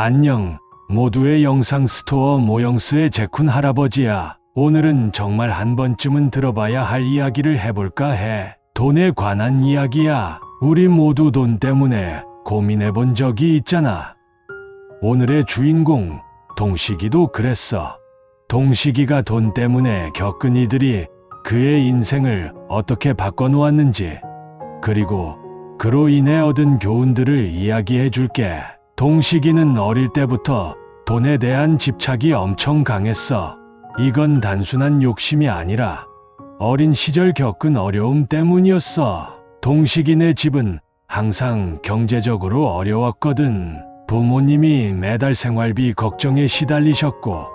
안녕, 모두의 영상 스토어 모영스의 제쿤 할아버지야. 오늘은 정말 한 번쯤은 들어봐야 할 이야기를 해볼까 해. 돈에 관한 이야기야. 우리 모두 돈 때문에 고민해본 적이 있잖아. 오늘의 주인공, 동식이도 그랬어. 동식이가 돈 때문에 겪은 일들이 그의 인생을 어떻게 바꿔놓았는지, 그리고 그로 인해 얻은 교훈들을 이야기해 줄게. 동식이는 어릴 때부터 돈에 대한 집착이 엄청 강했어. 이건 단순한 욕심이 아니라 어린 시절 겪은 어려움 때문이었어. 동식이네 집은 항상 경제적으로 어려웠거든. 부모님이 매달 생활비 걱정에 시달리셨고,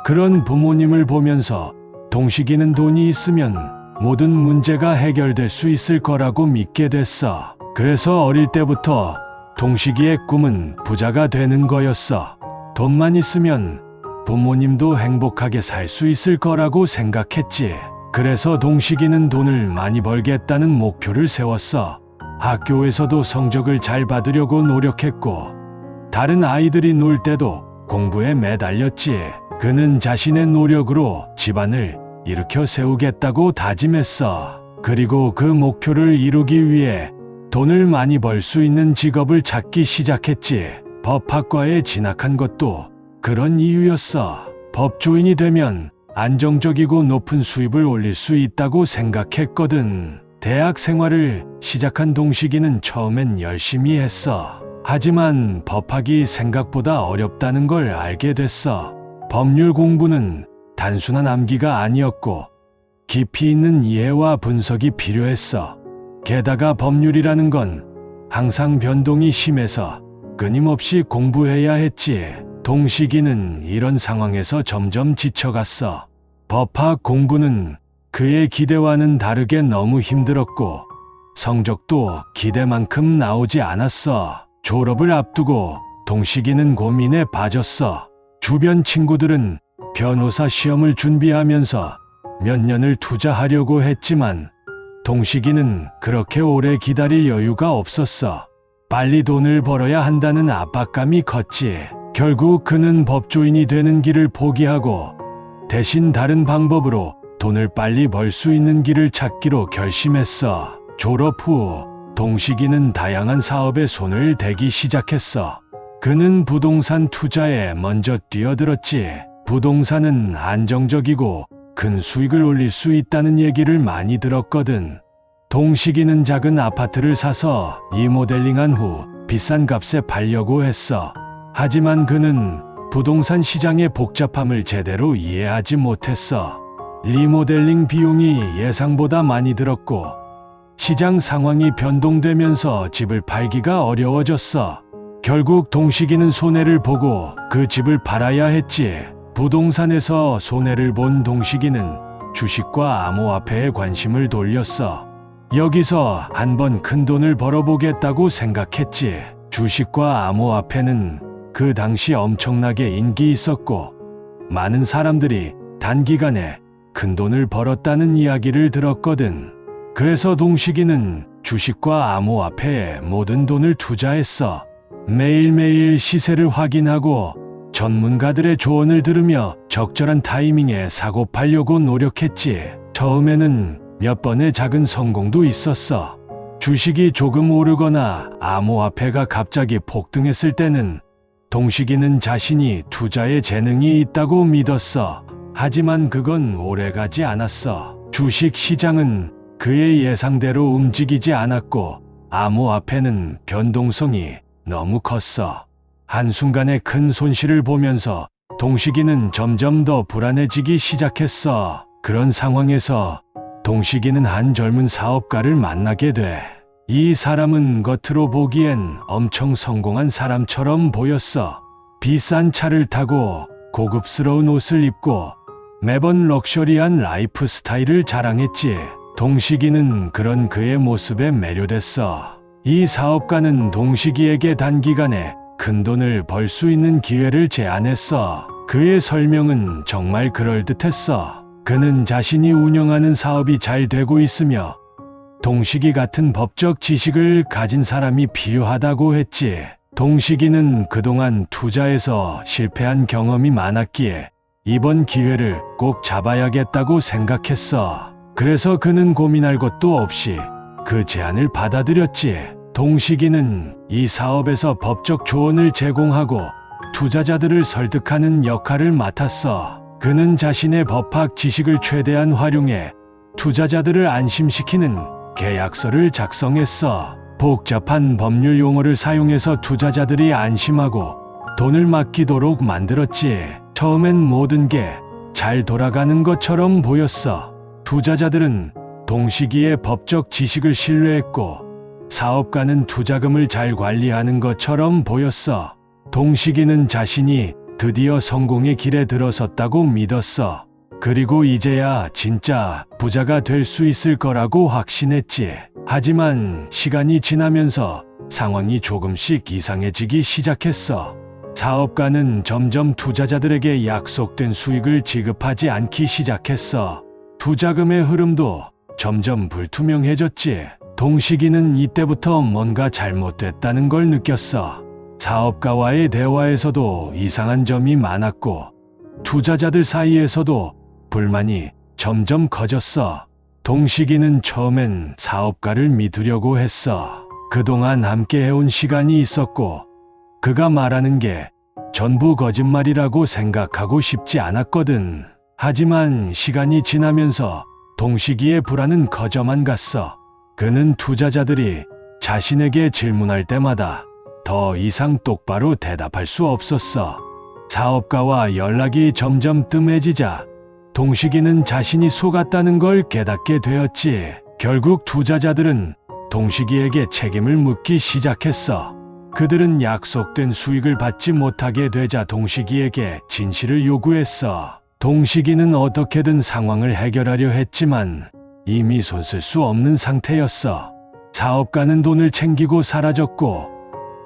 그런 부모님을 보면서 동식이는 돈이 있으면 모든 문제가 해결될 수 있을 거라고 믿게 됐어. 그래서 어릴 때부터 동식이의 꿈은 부자가 되는 거였어. 돈만 있으면 부모님도 행복하게 살 수 있을 거라고 생각했지. 그래서 동식이는 돈을 많이 벌겠다는 목표를 세웠어. 학교에서도 성적을 잘 받으려고 노력했고, 다른 아이들이 놀 때도 공부에 매달렸지. 그는 자신의 노력으로 집안을 일으켜 세우겠다고 다짐했어. 그리고 그 목표를 이루기 위해 돈을 많이 벌 수 있는 직업을 찾기 시작했지. 법학과에 진학한 것도 그런 이유였어. 법조인이 되면 안정적이고 높은 수입을 올릴 수 있다고 생각했거든. 대학 생활을 시작한 동식이는 처음엔 열심히 했어. 하지만 법학이 생각보다 어렵다는 걸 알게 됐어. 법률 공부는 단순한 암기가 아니었고, 깊이 있는 이해와 분석이 필요했어. 게다가 법률이라는 건 항상 변동이 심해서 끊임없이 공부해야 했지. 동식이는 이런 상황에서 점점 지쳐갔어. 법학 공부는 그의 기대와는 다르게 너무 힘들었고, 성적도 기대만큼 나오지 않았어. 졸업을 앞두고 동식이는 고민에 빠졌어. 주변 친구들은 변호사 시험을 준비하면서 몇 년을 투자하려고 했지만, 동식이는 그렇게 오래 기다릴 여유가 없었어. 빨리 돈을 벌어야 한다는 압박감이 컸지. 결국 그는 법조인이 되는 길을 포기하고 대신 다른 방법으로 돈을 빨리 벌 수 있는 길을 찾기로 결심했어. 졸업 후 동식이는 다양한 사업에 손을 대기 시작했어. 그는 부동산 투자에 먼저 뛰어들었지. 부동산은 안정적이고 큰 수익을 올릴 수 있다는 얘기를 많이 들었거든. 동식이는 작은 아파트를 사서 리모델링한 후 비싼 값에 팔려고 했어. 하지만 그는 부동산 시장의 복잡함을 제대로 이해하지 못했어. 리모델링 비용이 예상보다 많이 들었고, 시장 상황이 변동되면서 집을 팔기가 어려워졌어. 결국 동식이는 손해를 보고 그 집을 팔아야 했지. 부동산에서 손해를 본 동식이는 주식과 암호화폐에 관심을 돌렸어. 여기서 한번 큰 돈을 벌어보겠다고 생각했지. 주식과 암호화폐는 그 당시 엄청나게 인기 있었고, 많은 사람들이 단기간에 큰 돈을 벌었다는 이야기를 들었거든. 그래서 동식이는 주식과 암호화폐에 모든 돈을 투자했어. 매일매일 시세를 확인하고 전문가들의 조언을 들으며 적절한 타이밍에 사고 팔려고 노력했지. 처음에는 몇 번의 작은 성공도 있었어. 주식이 조금 오르거나 암호화폐가 갑자기 폭등했을 때는 동식이는 자신이 투자에 재능이 있다고 믿었어. 하지만 그건 오래가지 않았어. 주식 시장은 그의 예상대로 움직이지 않았고, 암호화폐는 변동성이 너무 컸어. 한순간에 큰 손실을 보면서 동식이는 점점 더 불안해지기 시작했어. 그런 상황에서 동식이는 한 젊은 사업가를 만나게 돼. 이 사람은 겉으로 보기엔 엄청 성공한 사람처럼 보였어. 비싼 차를 타고 고급스러운 옷을 입고 매번 럭셔리한 라이프 스타일을 자랑했지. 동식이는 그런 그의 모습에 매료됐어. 이 사업가는 동식이에게 단기간에 큰 돈을 벌 수 있는 기회를 제안했어. 그의 설명은 정말 그럴듯했어. 그는 자신이 운영하는 사업이 잘 되고 있으며 동식이 같은 법적 지식을 가진 사람이 필요하다고 했지. 동식이는 그동안 투자에서 실패한 경험이 많았기에 이번 기회를 꼭 잡아야겠다고 생각했어. 그래서 그는 고민할 것도 없이 그 제안을 받아들였지. 동식이는 이 사업에서 법적 조언을 제공하고 투자자들을 설득하는 역할을 맡았어. 그는 자신의 법학 지식을 최대한 활용해 투자자들을 안심시키는 계약서를 작성했어. 복잡한 법률 용어를 사용해서 투자자들이 안심하고 돈을 맡기도록 만들었지. 처음엔 모든 게 잘 돌아가는 것처럼 보였어. 투자자들은 동식이의 법적 지식을 신뢰했고 사업가는 투자금을 잘 관리하는 것처럼 보였어. 동식이는 자신이 드디어 성공의 길에 들어섰다고 믿었어. 그리고 이제야 진짜 부자가 될 수 있을 거라고 확신했지. 하지만 시간이 지나면서 상황이 조금씩 이상해지기 시작했어. 사업가는 점점 투자자들에게 약속된 수익을 지급하지 않기 시작했어. 투자금의 흐름도 점점 불투명해졌지. 동식이는 이때부터 뭔가 잘못됐다는 걸 느꼈어. 사업가와의 대화에서도 이상한 점이 많았고 투자자들 사이에서도 불만이 점점 커졌어. 동식이는 처음엔 사업가를 믿으려고 했어. 그동안 함께 해온 시간이 있었고 그가 말하는 게 전부 거짓말이라고 생각하고 싶지 않았거든. 하지만 시간이 지나면서 동식이의 불안은 커져만 갔어. 그는 투자자들이 자신에게 질문할 때마다 더 이상 똑바로 대답할 수 없었어. 사업가와 연락이 점점 뜸해지자 동식이는 자신이 속았다는 걸 깨닫게 되었지. 결국 투자자들은 동식이에게 책임을 묻기 시작했어. 그들은 약속된 수익을 받지 못하게 되자 동식이에게 진실을 요구했어. 동식이는 어떻게든 상황을 해결하려 했지만 이미 손쓸 수 없는 상태였어. 사업가는 돈을 챙기고 사라졌고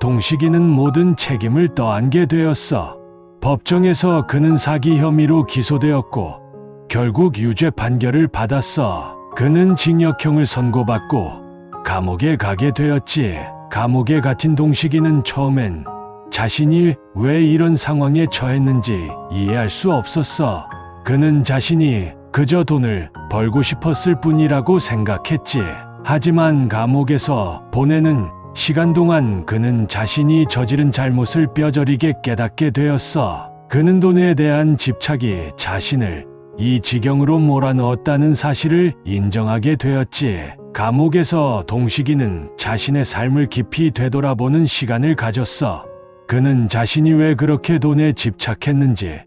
동식이는 모든 책임을 떠안게 되었어. 법정에서 그는 사기 혐의로 기소되었고 결국 유죄 판결을 받았어. 그는 징역형을 선고받고 감옥에 가게 되었지. 감옥에 갇힌 동식이는 처음엔 자신이 왜 이런 상황에 처했는지 이해할 수 없었어. 그는 자신이 그저 돈을 벌고 싶었을 뿐이라고 생각했지. 하지만 감옥에서 보내는 시간 동안 그는 자신이 저지른 잘못을 뼈저리게 깨닫게 되었어. 그는 돈에 대한 집착이 자신을 이 지경으로 몰아넣었다는 사실을 인정하게 되었지. 감옥에서 동식이는 자신의 삶을 깊이 되돌아보는 시간을 가졌어. 그는 자신이 왜 그렇게 돈에 집착했는지,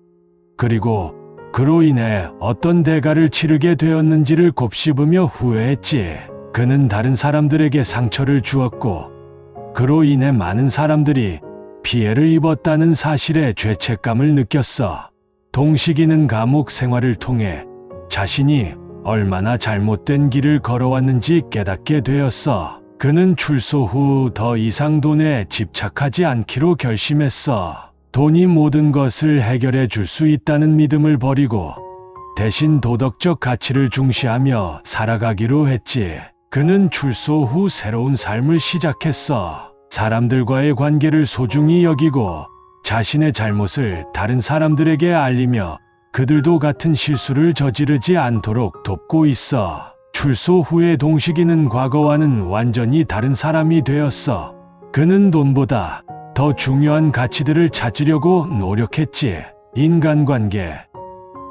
그리고 그로 인해 어떤 대가를 치르게 되었는지를 곱씹으며 후회했지. 그는 다른 사람들에게 상처를 주었고, 그로 인해 많은 사람들이 피해를 입었다는 사실에 죄책감을 느꼈어. 동식이는 감옥 생활을 통해 자신이 얼마나 잘못된 길을 걸어왔는지 깨닫게 되었어. 그는 출소 후 더 이상 돈에 집착하지 않기로 결심했어. 돈이 모든 것을 해결해 줄 수 있다는 믿음을 버리고 대신 도덕적 가치를 중시하며 살아가기로 했지. 그는 출소 후 새로운 삶을 시작했어. 사람들과의 관계를 소중히 여기고 자신의 잘못을 다른 사람들에게 알리며 그들도 같은 실수를 저지르지 않도록 돕고 있어. 출소 후에 동식이는 과거와는 완전히 다른 사람이 되었어. 그는 돈보다 더 중요한 가치들을 찾으려고 노력했지. 인간관계,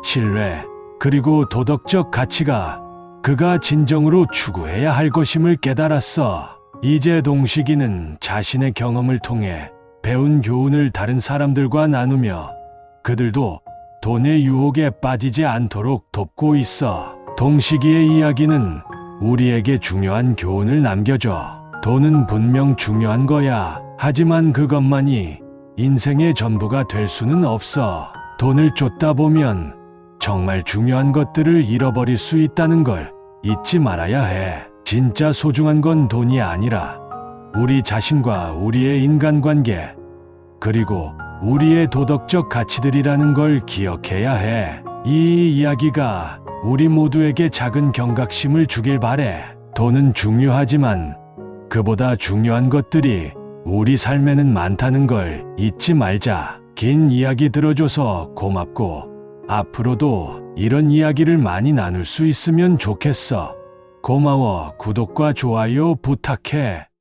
신뢰, 그리고 도덕적 가치가 그가 진정으로 추구해야 할 것임을 깨달았어. 이제 동식이는 자신의 경험을 통해 배운 교훈을 다른 사람들과 나누며 그들도 돈의 유혹에 빠지지 않도록 돕고 있어. 동식이의 이야기는 우리에게 중요한 교훈을 남겨줘. 돈은 분명 중요한 거야. 하지만 그것만이 인생의 전부가 될 수는 없어. 돈을 쫓다 보면 정말 중요한 것들을 잃어버릴 수 있다는 걸 잊지 말아야 해. 진짜 소중한 건 돈이 아니라 우리 자신과 우리의 인간관계, 그리고 우리의 도덕적 가치들이라는 걸 기억해야 해. 이 이야기가 우리 모두에게 작은 경각심을 주길 바래. 돈은 중요하지만 그보다 중요한 것들이 우리 삶에는 많다는 걸 잊지 말자. 긴 이야기 들어줘서 고맙고, 앞으로도 이런 이야기를 많이 나눌 수 있으면 좋겠어. 고마워. 구독과 좋아요 부탁해.